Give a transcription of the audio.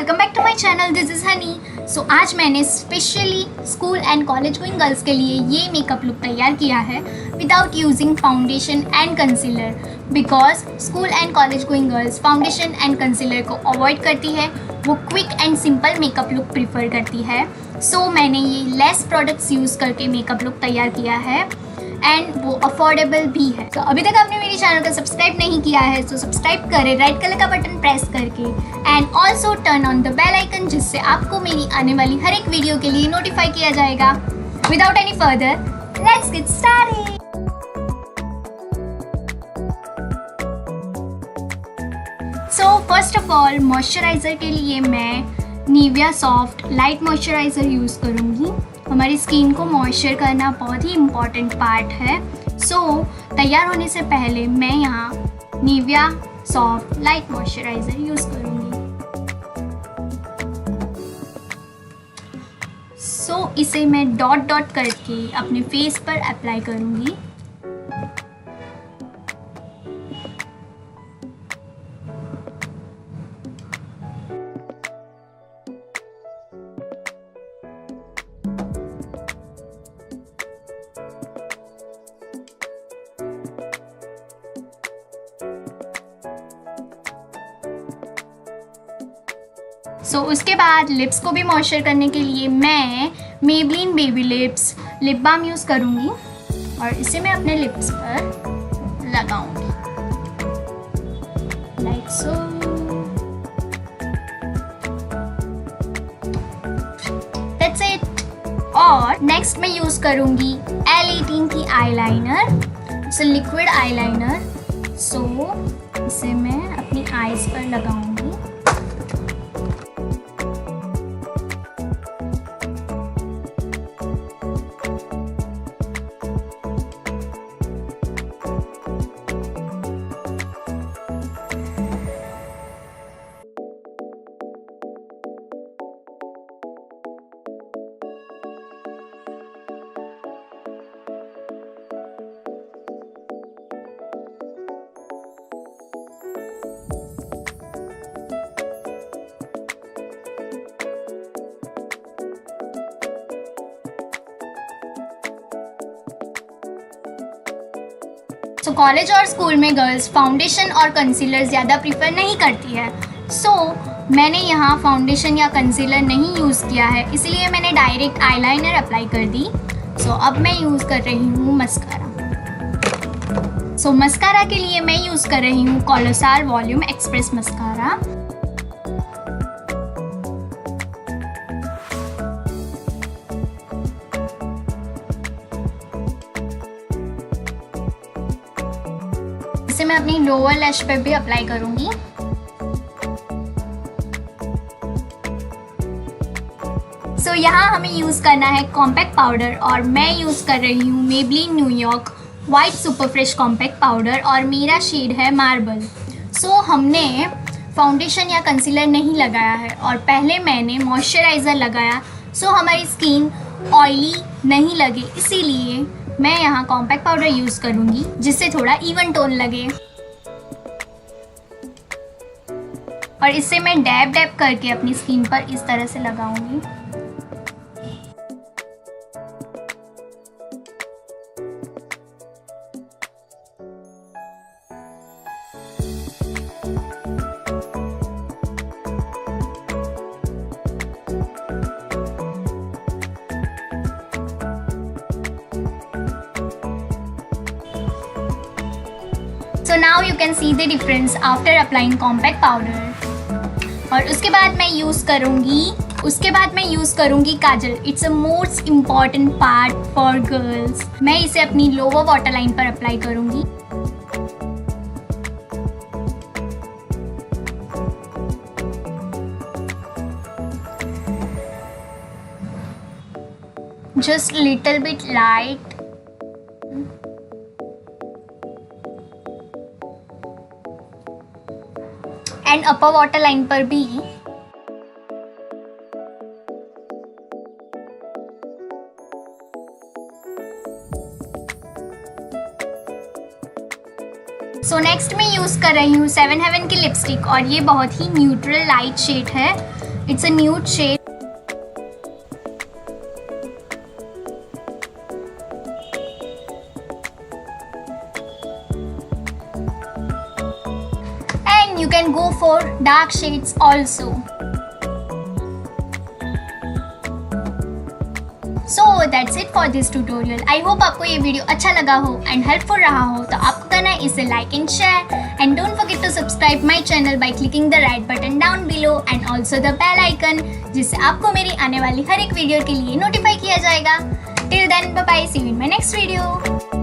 Welcome back to my channel, this is Honey. So आज मैंने specially school and college going girls के लिए ये मेकअप लुक तैयार किया है without using foundation and concealer, because school and college going girls foundation and concealer को avoid करती है, वो quick and simple makeup look prefer करती है। सो मैंने ये लेस प्रोडक्ट्स यूज़ करके मेकअप लुक तैयार किया है एंड वो अफोर्डेबल भी है। तो अभी तक आपने मेरे चैनल को सब्सक्राइब नहीं किया है तो सब्सक्राइब करें रेड कलर का बटन प्रेस करके and also turn on the bell icon, जिससे आपको मेरी आने वाली हर एक वीडियो के लिए नोटिफाई किया जाएगा। Without any further, let's get started. So first of all moisturiser के लिए मैं Nivea soft light moisturiser use करूँगी। हमारी स्किन को मॉइस्चर करना बहुत ही इम्पॉर्टेंट पार्ट है। सो तैयार होने से पहले मैं यहाँ Nivea soft light moisturiser use करूँगी। सो इसे मैं डॉट डॉट करके अपने फेस पर अप्लाई करूँगी। उसके बाद लिप्स को भी मॉइस्चर करने के लिए मैं Maybelline baby lips lip balm use करूँगी और इसे मैं अपने लिप्स पर लगाऊंगी लाइक सो। That's it. और नेक्स्ट मैं यूज़ करूँगी L18 की eyeliner, it's a liquid eyeliner. So इसे मैं अपनी आईज पर लगाऊंगी। सो कॉलेज और स्कूल में गर्ल्स फाउंडेशन और कंसीलर ज़्यादा प्रीफर नहीं करती है। सो मैंने यहाँ फाउंडेशन या कंसीलर नहीं यूज़ किया है, इसलिए मैंने डायरेक्ट आईलाइनर अप्लाई कर दी। सो अब मैं यूज़ कर रही हूँ मस्कारा। सो मस्कारा के लिए मैं यूज़ कर रही हूँ कोलोसाल वॉल्यूम एक्सप्रेस मस्कारा। इसे मैं अपनी लोअर लैश पे भी अप्लाई करूंगी। सो यहाँ हमें यूज़ करना है कॉम्पैक्ट पाउडर और मैं यूज़ कर रही हूँ Maybelline New York white super fresh compact powder और मेरा शेड है मार्बल। सो हमने फाउंडेशन या कंसीलर नहीं लगाया है और पहले मैंने मॉइस्चराइज़र लगाया, सो हमारी स्किन ऑयली नहीं लगे, इसीलिए मैं यहाँ कॉम्पैक्ट पाउडर यूज़ करूँगी जिससे थोड़ा इवन टोन लगे। और इसे मैं डैब डैब करके अपनी स्किन पर इस तरह से लगाऊंगी। So now you can see the difference after applying compact powder. और उसके बाद मैं यूज़ करूँगी kajal. It's a most important part for girls. मैं इसे अपनी लोअर वाटर लाइन पर अप्लाई करूँगी। Just little bit light. And upper water line पर भी। सो नेक्स्ट मैं यूज़ कर रही हूँ 7 हेवन की लिपस्टिक और ये बहुत ही न्यूट्रल लाइट शेड है। It's a nude shade. And you can go for dark shades also. So that's it for this tutorial. I hope आपको ये वीडियो अच्छा लगा हो एंड हेल्पफुल रहा हो. तो आपको करना है इसे like and share and don't forget to subscribe my channel by clicking the right button down below and also the bell icon, जिससे आपको मेरी आने वाली हर एक वीडियो के लिए नोटिफाई किया जाएगा. Till then bye bye, see you in my next video.